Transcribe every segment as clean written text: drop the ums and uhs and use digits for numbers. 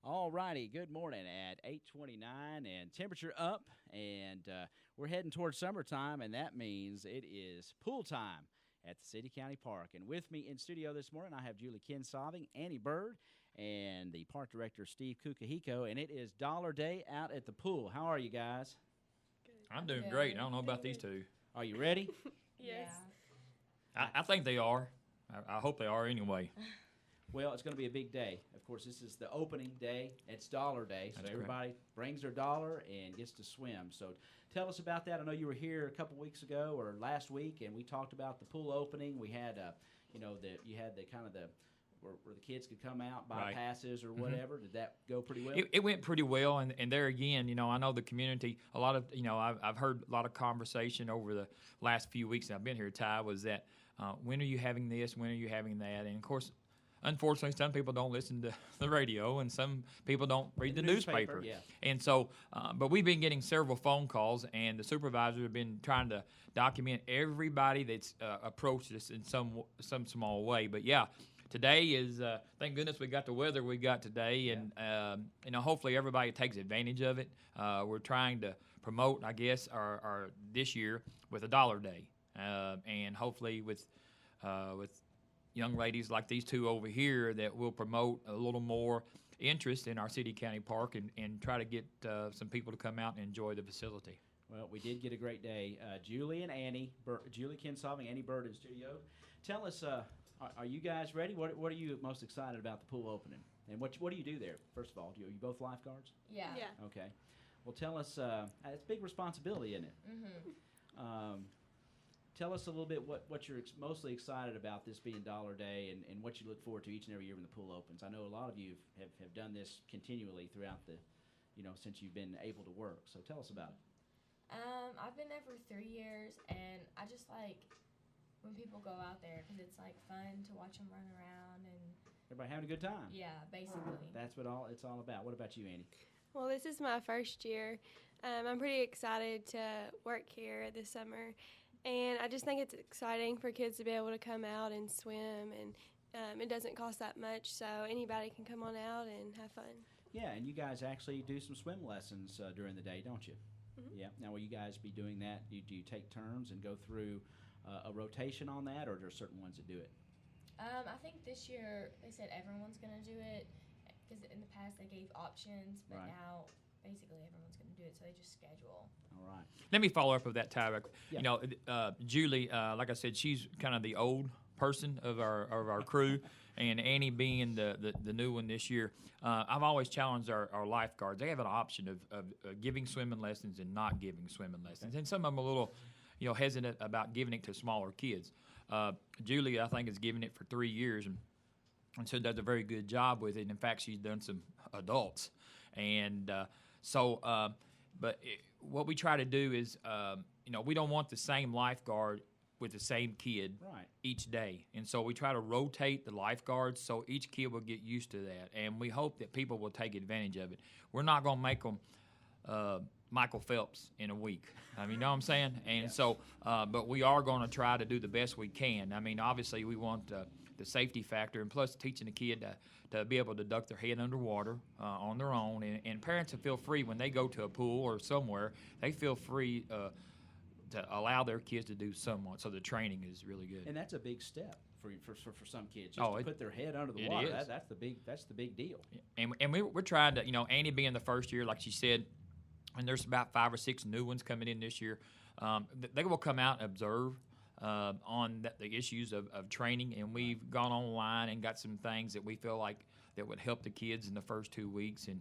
All righty, good morning at 8:29 and temperature up, and we're heading towards summertime, and that means it is pool time at the City County Park. And with me in studio this morning, I have Julie Kinsolving, Annie Byrd, and the park director, Steve Kukahiko, and it is Dollar Day out at the pool. How are you guys? I'm doing great. I don't know about these two. Are you ready? Yes. I think they are. I hope they are anyway. Well, it's going to be a big day. Of course, this is the opening day. It's Dollar Day, so That's everybody brings their dollar and gets to swim. So tell us about that. I know you were here a couple weeks ago or last week, and we talked about the pool opening. We had, you had the kind of the where the kids could come out, buy Right. passes or whatever. Did that go pretty well? It went pretty well, and there again, I know the community. A lot of, I've heard a lot of conversation over the last few weeks that I've been here. Ty, was that when are you having this? When are you having that? And of course, unfortunately, some people don't listen to the radio, and some people don't read the newspaper. Yeah. And so, but we've been getting several phone calls, and the supervisors have been trying to document everybody that's approached us in some small way. But yeah, today is thank goodness we got the weather we got today, and hopefully everybody takes advantage of it. We're trying to promote, I guess, our this year with a Dollar Day, and hopefully with young ladies like these two over here that will promote a little more interest in our city county park and try to get some people to come out and enjoy the facility. Well, we did get a great day. Julie and Annie, Julie Kinsolving, Annie Byrd in studio. Tell us, are you guys ready? What are you most excited about the pool opening? And what do you do there? First of all, are you both lifeguards? Yeah. Okay. Well, tell us. It's a big responsibility, isn't it? Mm-hmm. Tell us a little bit what you're mostly excited about this being Dollar Day and what you look forward to each and every year when the pool opens. I know a lot of you have done this continually throughout since you've been able to work. So tell us about it. I've been there for 3 years, and I just like when people go out there because it's like fun to watch them run around and Everybody having a good time. yeah, basically. That's what it's all about. What about you, Annie? Well, this is my first year. I'm pretty excited to work here this summer, and I just think it's exciting for kids to be able to come out and swim, and it doesn't cost that much, so anybody can come on out and have fun. Yeah, and you guys actually do some swim lessons during the day, don't you? Mhm. Yeah. Now, will you guys be doing that? Do you take turns and go through a rotation on that, or are there certain ones that do it? I think this year they said everyone's gonna do it because in the past they gave options, but Right. now basically everyone's gonna do it, so they just schedule. All right. Let me follow up with that, Tyra. Yeah. Julie, like I said, she's kind of the old person of our crew, and Annie being the new one this year. I've always challenged our lifeguards. They have an option of giving swimming lessons and not giving swimming lessons, and some of them are a little, hesitant about giving it to smaller kids. Julie, I think, has given it for 3 years, and so does a very good job with it. And in fact, she's done some adults, and what we try to do is, we don't want the same lifeguard with the same kid Right. each day, and so we try to rotate the lifeguards so each kid will get used to that, and we hope that people will take advantage of it. We're not going to make them Michael Phelps in a week. I mean, you know what I'm saying? And Yes. so, but we are going to try to do the best we can. I mean, obviously, we want the safety factor, and plus teaching the kid to be able to duck their head underwater on their own. And parents feel free when they go to a pool or somewhere, they feel free to allow their kids to do somewhat. So the training is really good. And that's a big step for some kids. Just Oh, to it- put their head under the it water. is. That's the big deal. And we're trying to, Annie being the first year, like she said, and there's about 5 or 6 new ones coming in this year. They will come out and observe on the issues of training, and we've gone online and got some things that we feel like that would help the kids in the first 2 weeks. And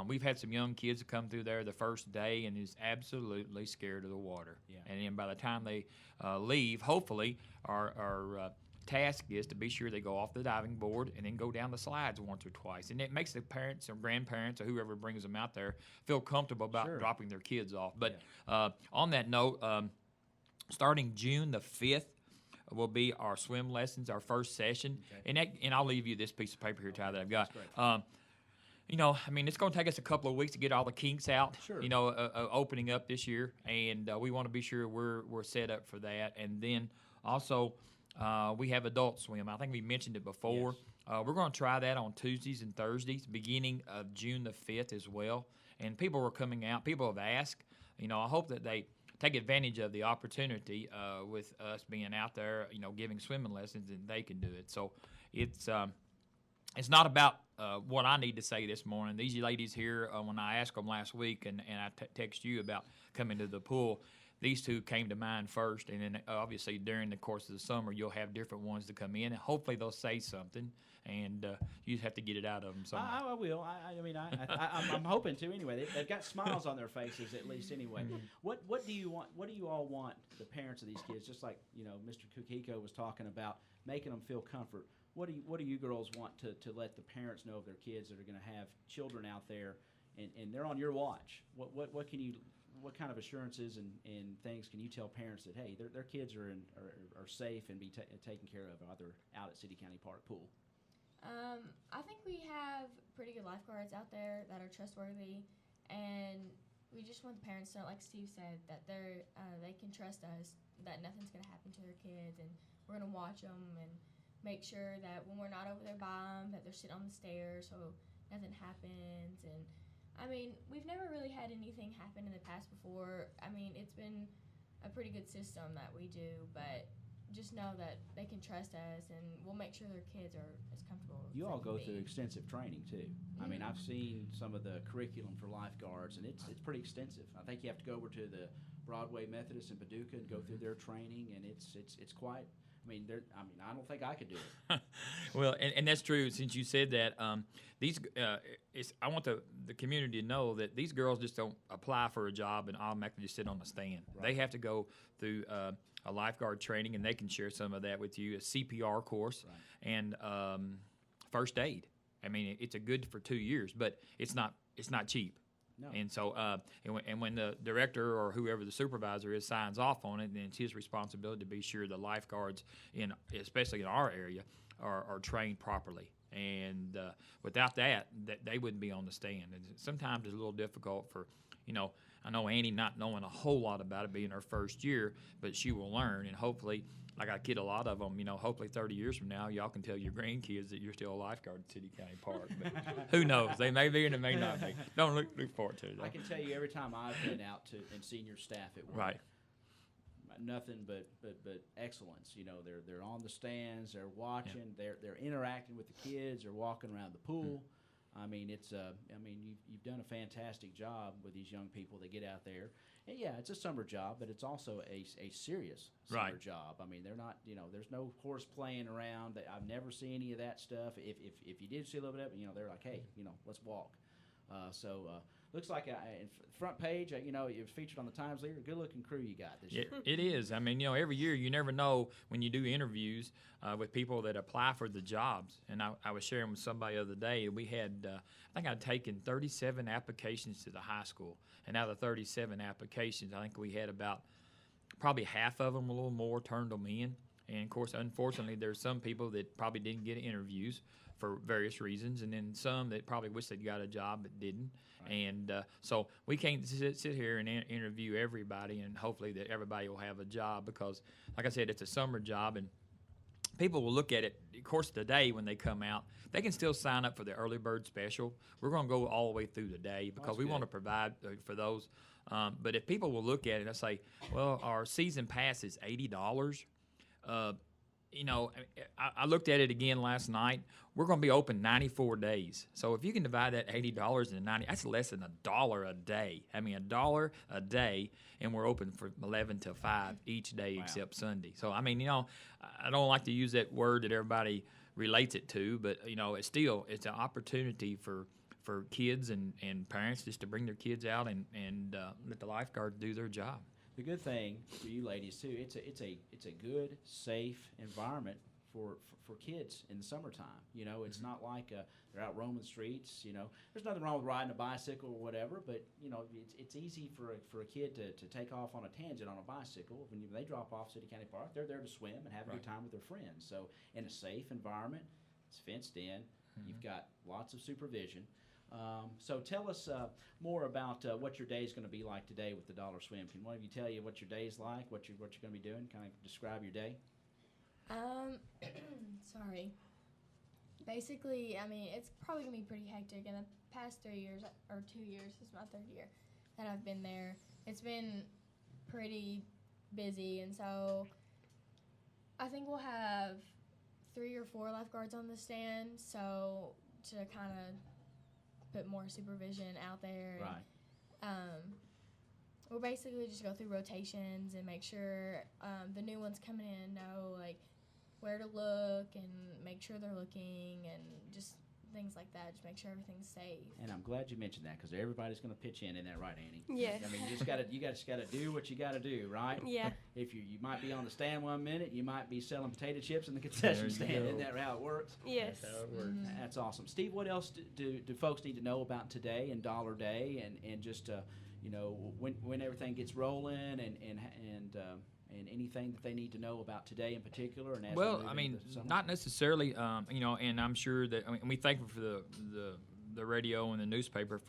we've had some young kids that come through there the first day and is absolutely scared of the water. Yeah. And then by the time they leave, hopefully our task is to be sure they go off the diving board and then go down the slides once or twice. And it makes the parents or grandparents or whoever brings them out there feel comfortable about Sure. dropping their kids off. But on that note, starting June the 5th will be our swim lessons, our first session. Okay. And I'll leave you this piece of paper here, Ty, that I've got. That's great. It's going to take us a couple of weeks to get all the kinks out, Sure. opening up this year. And we want to be sure we're set up for that. And then also, we have adult swim. I think we mentioned it before. Yes. We're going to try that on Tuesdays and Thursdays, beginning of June the 5th as well. And people are coming out. People have asked. I hope that they take advantage of the opportunity with us being out there, giving swimming lessons, and they can do it. So it's not about what I need to say this morning. These ladies here, when I asked them last week, and I text you about coming to the pool, these two came to mind first. And then obviously during the course of the summer, you'll have different ones to come in, and hopefully they'll say something, and you have to get it out of them somehow. I will. I'm hoping to anyway. They've got smiles on their faces at least anyway. What do you want? What do you all want the parents of these kids? Just like Mr. Kukahiko was talking about, making them feel comfort. What do you girls want to let the parents know of their kids that are going to have children out there, and they're on your watch? What kind of assurances and things can you tell parents that, hey, their kids are safe and be taken care of while they're out at City County Park Pool? I think we have pretty good lifeguards out there that are trustworthy, and we just want the parents to know, like Steve said, that they can trust us, that nothing's going to happen to their kids, and we're going to watch them and make sure that when we're not over there by them, that they're sitting on the stairs so nothing happens. And we've never really had anything happen in the past before. It's been a pretty good system that we do, but just know that they can trust us, and we'll make sure their kids are as comfortable as You all they can go be. through extensive training too. I've seen some of the curriculum for lifeguards, and it's pretty extensive. I think you have to go over to the Broadway Methodist in Paducah and go through their training, and it's quite. I don't think I could do it. Well, and that's true. Since you said that, I want the community to know that these girls just don't apply for a job and automatically just sit on the stand. Right. They have to go through a lifeguard training, and they can share some of that with you. A CPR course and first aid. It's a good for 2 years, but it's not cheap. No. And so, and when the director or whoever the supervisor is signs off on it, then it's his responsibility to be sure the lifeguards, especially in our area, are trained properly. And without that, they wouldn't be on the stand. And sometimes it's a little difficult for, I know Annie not knowing a whole lot about it being her first year, but she will learn, and hopefully. Like I kid a lot of them, hopefully 30 years from now, y'all can tell your grandkids that you're still a lifeguard at City County Park. But who knows? They may be and they may not be. Don't look forward to it, though. I can tell you every time I've been out and seen your staff at work, nothing but excellence. They're on the stands, they're watching, they're interacting with the kids, they're walking around the pool. You've done a fantastic job with these young people that get out there. And yeah, it's a summer job, but it's also a serious summer job. They're not, there's no horse playing around. I've never seen any of that stuff. If you did see a little bit of it, they're like, hey, let's walk. Looks like in front page, it was featured on the Times Leader. Good looking crew you got this year. It is. Every year you never know when you do interviews with people that apply for the jobs. And I was sharing with somebody the other day. We had, I think I'd taken 37 applications to the high school. And out of the 37 applications, I think we had about probably half of them, a little more, turned them in. And, of course, unfortunately, there's some people that probably didn't get interviews for various reasons, and then some that probably wish they'd got a job but didn't. Right. And so we can't sit here and interview everybody, and hopefully that everybody will have a job because, like I said, it's a summer job, and people will look at it, of course, today when they come out. They can still sign up for the early bird special. We're going to go all the way through the day because we want to provide for those. But if people will look at it and say, well, our season pass is $80, I looked at it again last night. We're going to be open 94 days. So if you can divide that $80 into 90, that's less than $1 a day. $1 a day, and we're open from 11 till 5 each day except Sunday. So, I don't like to use that word that everybody relates it to, but, it's an opportunity for kids and parents just to bring their kids out and let the lifeguards do their job. The good thing for you ladies too, it's a good, safe environment for kids in the summertime. It's not like they're out roaming the streets. There's nothing wrong with riding a bicycle or whatever, but it's easy for a kid to take off on a tangent on a bicycle. When they drop off City County Park, they're there to swim and have a good time with their friends. So in a safe environment, it's fenced in. You've got lots of supervision. So tell us more about what your day is going to be like today with the Dollar Swim. Can one of you tell you what your day is like, what you're going to be doing? Kind of describe your day. Sorry. Basically, I mean, it's probably going to be pretty hectic. In the past 3 years, or 2 years, this is my third year that I've been there. It's been pretty busy, and so I think we'll have 3 or 4 lifeguards on the stand, so to kind of put more supervision out there. Right. We'll basically just go through rotations and make sure the new ones coming in know, like, where to look and make sure they're looking and just things like that. Just make sure everything's safe. And I'm glad you mentioned that because everybody's going to pitch in that, right, Annie? Yes. I mean, you just got to do what you got to do, right? Yeah. If you might be on the stand 1 minute, you might be selling potato chips in the concession stand. Isn't that how it works? Yes. That's how it works. That's awesome. Steve, what else do folks need to know about today and Dollar Day and just when everything gets rolling and anything that they need to know about today in particular? And as we Well, move I into mean, the summer? not necessarily, and I'm sure that, we're thankful for the radio and the newspaper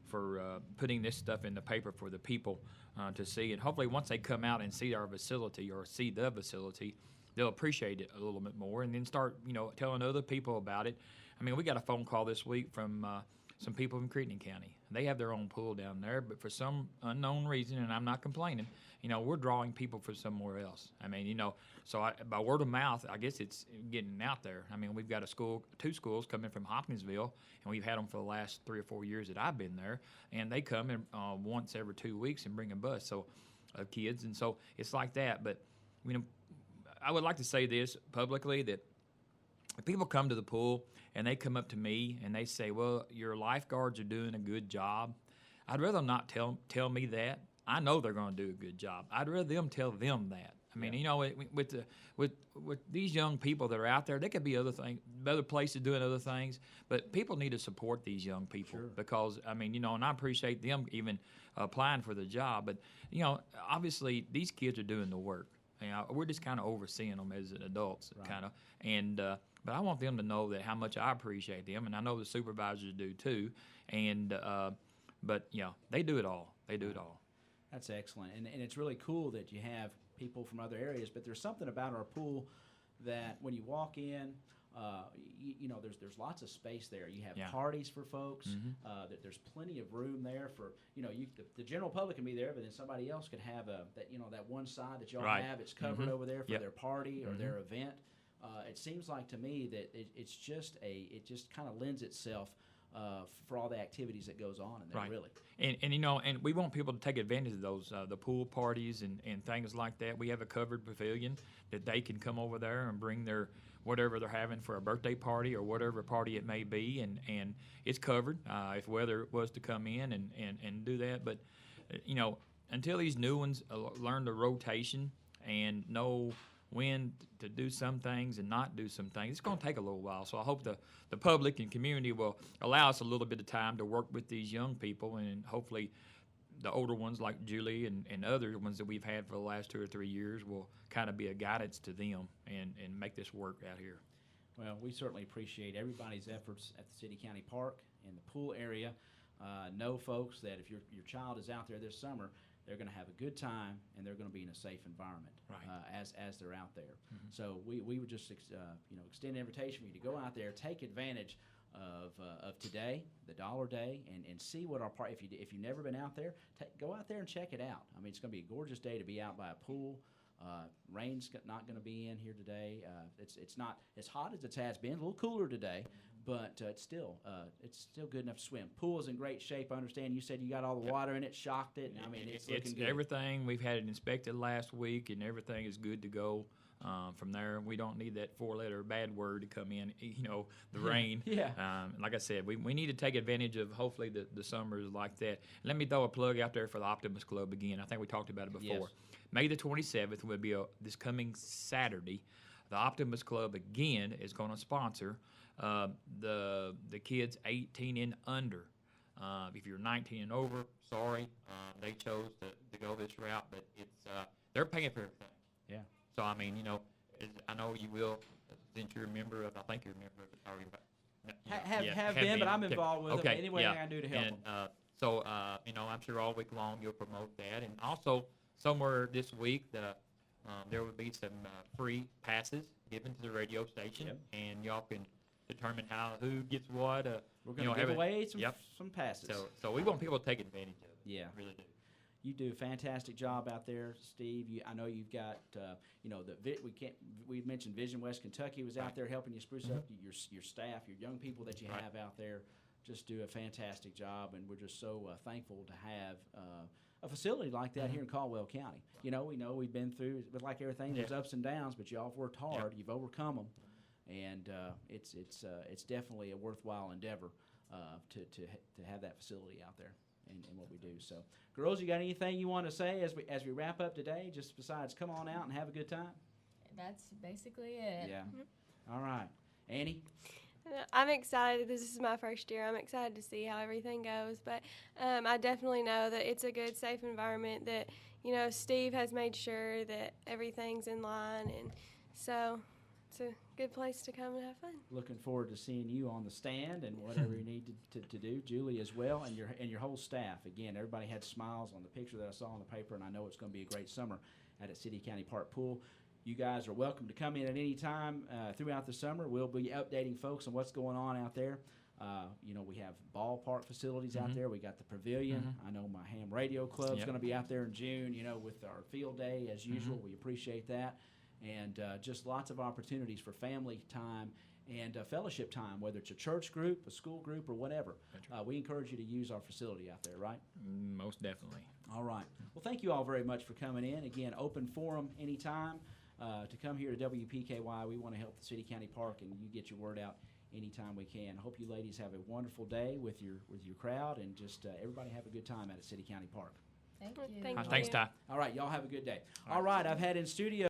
for putting this stuff in the paper for the people to see. And hopefully once they come out and see our facility or see the facility, they'll appreciate it a little bit more and then start, telling other people about it. I mean, we got a phone call this week from some people in Crittenden County. They have their own pool down there, but for some unknown reason, and I'm not complaining, we're drawing people from somewhere else. I mean, so by word of mouth, I guess it's getting out there. I mean, we've got two schools coming from Hopkinsville, and we've had them for the last 3 or 4 years that I've been there, and they come in once every 2 weeks and bring a bus of kids, and so it's like that. But, I would like to say this publicly, that if people come to the pool and they come up to me and they say, well, your lifeguards are doing a good job, I'd rather them not tell me that. I know they're going to do a good job. I'd rather them tell them that. I mean, with these young people that are out there, they could be other places doing other things, but people need to support these young people because, and I appreciate them even applying for the job, but, obviously these kids are doing the work. We're just kind of overseeing them as adults, kind of, and but I want them to know that how much I appreciate them, and I know the supervisors do too. And but they do it all. They do it all. That's excellent, and it's really cool that you have people from other areas. But there's something about our pool that when you walk in, there's lots of space there. You have parties for folks. There's plenty of room there for the general public can be there, but then somebody else could have that one side that y'all have. It's covered over there for their party or their event. It seems like to me that it just kind of lends itself for all the activities that goes on in there, really. And we want people to take advantage of those the pool parties and things like that. We have a covered pavilion that they can come over there and bring their whatever they're having for a birthday party or whatever party it may be, and it's covered if weather was to come in and do that. But until these new ones learn the rotation and know when to do some things and not do some things, it's going to take a little while. So I hope the public and community will allow us a little bit of time to work with these young people, and hopefully the older ones like Julie and other ones that we've had for the last 2 or 3 years will kind of be a guidance to them and make this work out here. Well, we certainly appreciate everybody's efforts at the City County Park and the pool area. Know, folks, that if your child is out there this summer, they're going to have a good time and they're going to be in a safe environment as they're out there. So we would just extend an invitation for you to go out there, take advantage of today, the Dollar Day, and see what our park. If you've never been out there, go out there and check it out. I mean, it's going to be a gorgeous day to be out by a pool. Rain's not going to be in here today. It's not as hot as it has been. A little cooler today, but it's still good enough to swim. Pool is in great shape. I understand you said you got all the water in it, shocked it. I mean, it's looking good. Everything. We've had it inspected last week, and everything is good to go. From there, we don't need that 4-letter bad word to come in, the rain. Like I said, we need to take advantage of hopefully the summers like that. Let me throw a plug out there for the Optimist Club again. I think we talked about it before. Yes. May the 27th will be this coming Saturday. The Optimist Club again is going to sponsor the kids 18 and under. If you're 19 and over, sorry, they chose to go this route, but they're paying for everything. Yeah. So, I mean, I know you will, since you're a member of, I think you're a member of, have been, but I'm involved with them. Any way I can do to help them. So, I'm sure all week long you'll promote that. And also, somewhere this week, there will be some free passes given to the radio station, and y'all can determine who gets what. We're going to give away some passes. So we want people to take advantage of it. Yeah. We really do. You do a fantastic job out there, Steve. I know you've got, we mentioned Vision West Kentucky was out there helping you spruce up your staff, your young people that you have out there. Just do a fantastic job, and we're just so thankful to have a facility like that here in Caldwell County. We know we've been through, but like everything, there's ups and downs, but y'all have worked hard. You've overcome them, and it's definitely a worthwhile endeavor to have that facility out there. And what we do. So, girls, you got anything you want to say as we wrap up today? Just besides, come on out and have a good time. That's basically it. Yeah. All right, Annie. I'm excited. This is my first year. I'm excited to see how everything goes. But I definitely know that it's a good, safe environment. That Steve has made sure that everything's in line, and so it's a good place to come and have fun. Looking forward to seeing you on the stand and whatever you need to do, Julie as well, and your whole staff. Again, everybody had smiles on the picture that I saw on the paper, and I know it's going to be a great summer at a City County Park Pool. You guys are welcome to come in at any time throughout the summer. We'll be updating folks on what's going on out there. We have ballpark facilities out there. We got the pavilion. I know my ham radio club's going to be out there in June, with our field day as usual. We appreciate that. And just lots of opportunities for family time and fellowship time, whether it's a church group, a school group, or whatever. We encourage you to use our facility out there, right? Most definitely. All right. Well, thank you all very much for coming in. Again, open forum anytime to come here to WPKY. We want to help the City County Park, and you get your word out anytime we can. Hope you ladies have a wonderful day with your crowd, and just everybody have a good time at a City County Park. Thank you. Thank you. Thanks, Ty. All right, y'all have a good day. All right, I've had in studio